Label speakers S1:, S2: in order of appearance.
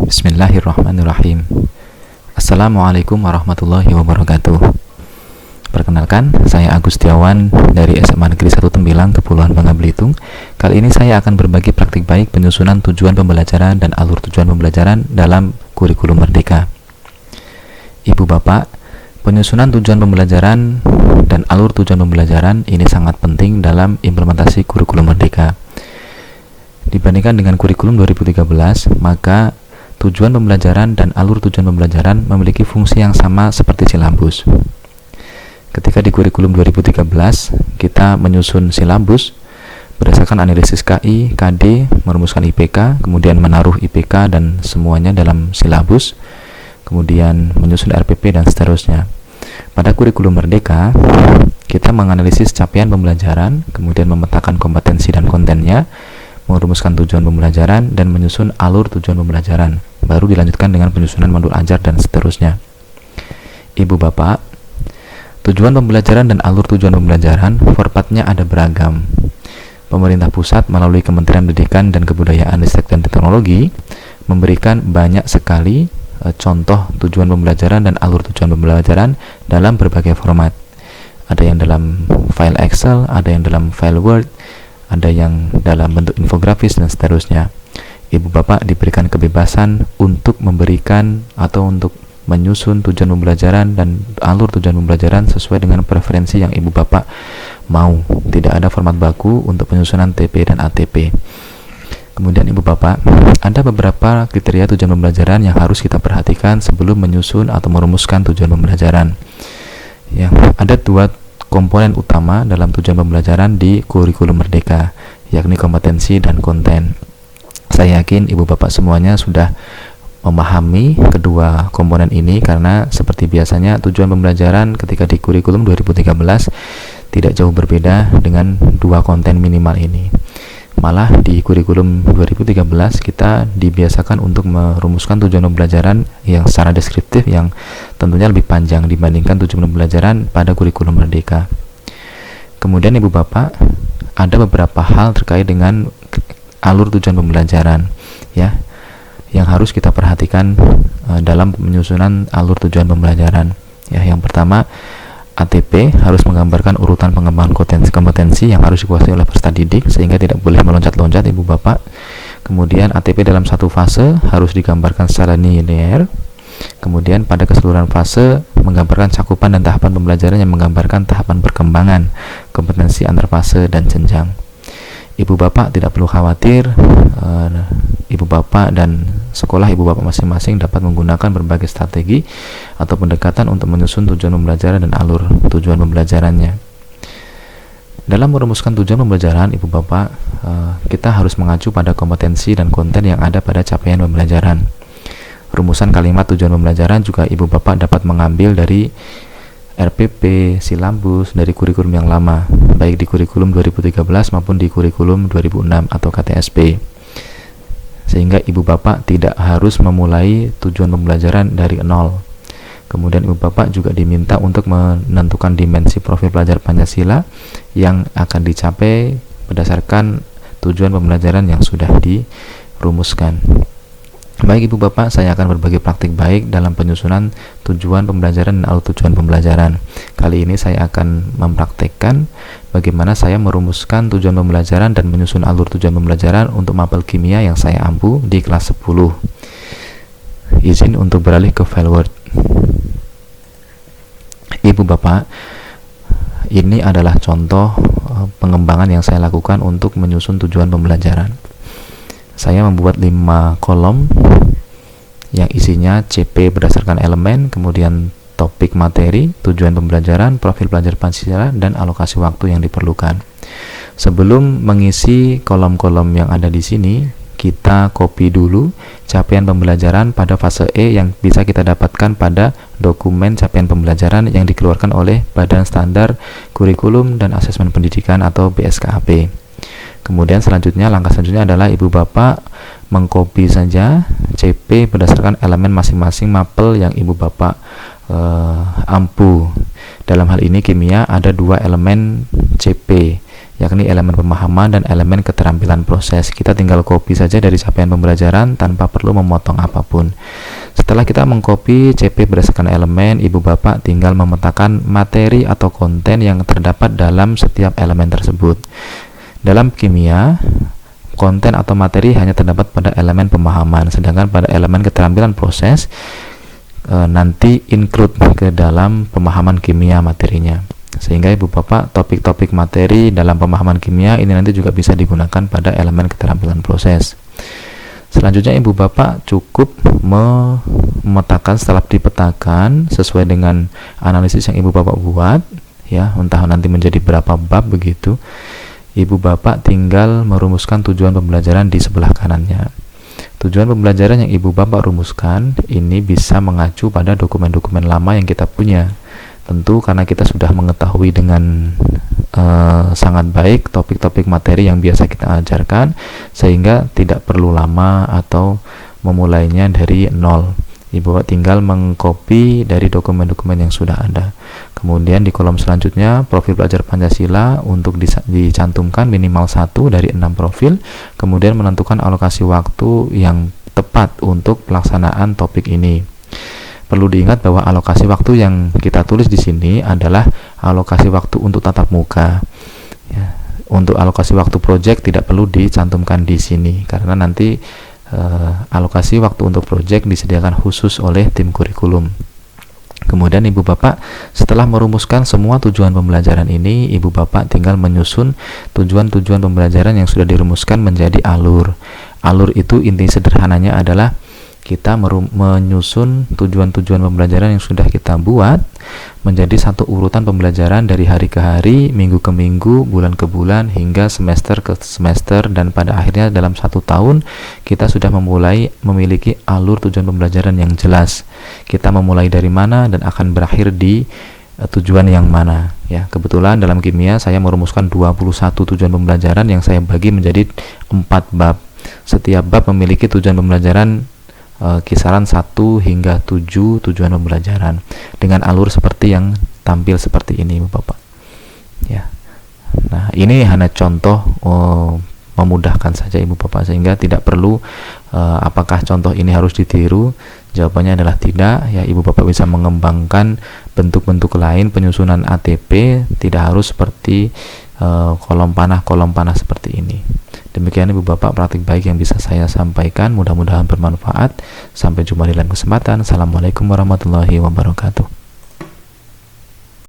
S1: Bismillahirrahmanirrahim. Assalamualaikum warahmatullahi wabarakatuh. Perkenalkan, saya Agus Setiawan dari SMA Negeri 1 Tembilang, Kepulauan Bangka Belitung. Kali ini saya akan berbagi praktik baik penyusunan tujuan pembelajaran dan alur tujuan pembelajaran dalam kurikulum Merdeka. Ibu Bapak, penyusunan tujuan pembelajaran dan alur tujuan pembelajaran ini sangat penting dalam implementasi kurikulum Merdeka. Dibandingkan dengan kurikulum 2013, maka tujuan pembelajaran dan alur tujuan pembelajaran memiliki fungsi yang sama seperti silabus. Ketika di kurikulum 2013, kita menyusun silabus berdasarkan analisis KI, KD, merumuskan IPK, kemudian menaruh IPK dan semuanya dalam silabus, kemudian menyusun RPP dan seterusnya. Pada kurikulum Merdeka, kita menganalisis capaian pembelajaran, kemudian memetakan kompetensi dan kontennya, merumuskan tujuan pembelajaran dan menyusun alur tujuan pembelajaran, baru dilanjutkan dengan penyusunan modul ajar dan seterusnya. Ibu Bapak, tujuan pembelajaran dan alur tujuan pembelajaran formatnya ada beragam. Pemerintah pusat melalui Kementerian Pendidikan dan Kebudayaan, Ristek dan Teknologi memberikan banyak sekali contoh tujuan pembelajaran dan alur tujuan pembelajaran dalam berbagai format. Ada yang dalam file Excel, ada yang dalam file Word, ada yang dalam bentuk infografis dan seterusnya. Ibu Bapak diberikan kebebasan untuk memberikan atau untuk menyusun tujuan pembelajaran dan alur tujuan pembelajaran sesuai dengan preferensi yang Ibu Bapak mau. Tidak ada format baku untuk penyusunan TP dan ATP. Kemudian Ibu Bapak, ada beberapa kriteria tujuan pembelajaran yang harus kita perhatikan sebelum menyusun atau merumuskan tujuan pembelajaran. Ya, ada dua komponen utama dalam tujuan pembelajaran di kurikulum Merdeka, yakni kompetensi dan konten. Saya yakin Ibu Bapak semuanya sudah memahami kedua komponen ini, karena seperti biasanya tujuan pembelajaran ketika di kurikulum 2013 tidak jauh berbeda dengan dua konten minimal ini. Malah di kurikulum 2013 kita dibiasakan untuk merumuskan tujuan pembelajaran yang secara deskriptif yang tentunya lebih panjang dibandingkan tujuan pembelajaran pada kurikulum Merdeka. Kemudian Ibu Bapak, ada beberapa hal terkait dengan alur tujuan pembelajaran ya yang harus kita perhatikan dalam penyusunan alur tujuan pembelajaran. Ya, yang pertama, ATP harus menggambarkan urutan pengembangan kompetensi yang harus dikuasai oleh peserta didik sehingga tidak boleh meloncat-loncat Ibu Bapak. Kemudian ATP dalam satu fase harus digambarkan secara linear. Kemudian pada keseluruhan fase menggambarkan cakupan dan tahapan pembelajaran yang menggambarkan tahapan perkembangan kompetensi antar fase dan jenjang. Ibu Bapak tidak perlu khawatir, Ibu Bapak dan sekolah Ibu Bapak masing-masing dapat menggunakan berbagai strategi atau pendekatan untuk menyusun tujuan pembelajaran dan alur tujuan pembelajarannya. Dalam merumuskan tujuan pembelajaran Ibu Bapak, kita harus mengacu pada kompetensi dan konten yang ada pada capaian pembelajaran. Rumusan kalimat tujuan pembelajaran juga Ibu Bapak dapat mengambil dari RPP, silabus, dari kurikulum yang lama, baik di kurikulum 2013 maupun di kurikulum 2006 atau KTSP. Sehingga Ibu Bapak tidak harus memulai tujuan pembelajaran dari nol. Kemudian Ibu Bapak juga diminta untuk menentukan dimensi profil pelajar Pancasila yang akan dicapai berdasarkan tujuan pembelajaran yang sudah dirumuskan. Baik Ibu Bapak, saya akan berbagi praktik baik dalam penyusunan tujuan pembelajaran dan alur tujuan pembelajaran. Kali ini saya akan mempraktekkan bagaimana saya merumuskan tujuan pembelajaran dan menyusun alur tujuan pembelajaran untuk mapel kimia yang saya ampu di kelas 10. Izin untuk beralih ke file Word. Ibu Bapak, ini adalah contoh pengembangan yang saya lakukan untuk menyusun tujuan pembelajaran. Saya membuat 5 kolom yang isinya CP berdasarkan elemen, kemudian topik materi, tujuan pembelajaran, profil pelajar Pancasila, dan alokasi waktu yang diperlukan. Sebelum mengisi kolom-kolom yang ada di sini, kita copy dulu capaian pembelajaran pada fase E yang bisa kita dapatkan pada dokumen capaian pembelajaran yang dikeluarkan oleh Badan Standar Kurikulum dan Asesmen Pendidikan atau BSKAP. Kemudian langkah selanjutnya adalah Ibu Bapak mengcopy saja CP berdasarkan elemen masing-masing mapel yang Ibu Bapak ampu. Dalam hal ini kimia ada 2 elemen CP, yakni elemen pemahaman dan elemen keterampilan proses. Kita tinggal copy saja dari capaian pembelajaran tanpa perlu memotong apapun. Setelah kita mengcopy CP berdasarkan elemen, Ibu Bapak tinggal memetakan materi atau konten yang terdapat dalam setiap elemen tersebut. Dalam kimia, konten atau materi hanya terdapat pada elemen pemahaman, sedangkan pada elemen keterampilan proses nanti include ke dalam pemahaman kimia materinya. Sehingga Ibu Bapak topik-topik materi dalam pemahaman kimia ini nanti juga bisa digunakan pada elemen keterampilan proses. Selanjutnya Ibu Bapak cukup memetakan, setelah dipetakan sesuai dengan analisis yang Ibu Bapak buat, ya, entah nanti menjadi berapa bab begitu, Ibu Bapak tinggal merumuskan tujuan pembelajaran di sebelah kanannya. Tujuan pembelajaran yang Ibu Bapak rumuskan ini bisa mengacu pada dokumen-dokumen lama yang kita punya. Tentu karena kita sudah mengetahui dengan sangat baik topik-topik materi yang biasa kita ajarkan, sehingga tidak perlu lama atau memulainya dari nol. Ibu Bapak tinggal mengcopy dari dokumen-dokumen yang sudah ada. Kemudian di kolom selanjutnya, profil belajar Pancasila untuk dicantumkan minimal 1 dari 6 profil, kemudian menentukan alokasi waktu yang tepat untuk pelaksanaan topik ini. Perlu diingat bahwa alokasi waktu yang kita tulis di sini adalah alokasi waktu untuk tatap muka. Ya, untuk alokasi waktu project tidak perlu dicantumkan di sini karena nanti alokasi waktu untuk project disediakan khusus oleh tim kurikulum. Kemudian Ibu Bapak setelah merumuskan semua tujuan pembelajaran ini, Ibu Bapak tinggal menyusun tujuan-tujuan pembelajaran yang sudah dirumuskan menjadi alur. Alur itu inti sederhananya adalah kita menyusun tujuan-tujuan pembelajaran yang sudah kita buat menjadi satu urutan pembelajaran dari hari ke hari, minggu ke minggu, bulan ke bulan, hingga semester ke semester, dan pada akhirnya dalam 1 tahun kita sudah memiliki alur tujuan pembelajaran yang jelas. Kita memulai dari mana dan akan berakhir di tujuan yang mana, ya. Kebetulan dalam kimia saya merumuskan 21 tujuan pembelajaran yang saya bagi menjadi 4 bab. Setiap bab memiliki tujuan pembelajaran kisaran 1 hingga 7 tujuan pembelajaran dengan alur seperti yang tampil seperti ini, Bapak. Ya. Nah, ini hanya contoh memudahkan saja Ibu Bapak, sehingga tidak perlu apakah contoh ini harus ditiru. Jawabannya adalah tidak, ya. Ibu Bapak bisa mengembangkan bentuk-bentuk lain penyusunan ATP, tidak harus seperti kolom panah seperti ini. Demikian Ibu Bapak praktik baik yang bisa saya sampaikan, mudah-mudahan bermanfaat. Sampai jumpa di lain kesempatan. Assalamualaikum warahmatullahi wabarakatuh.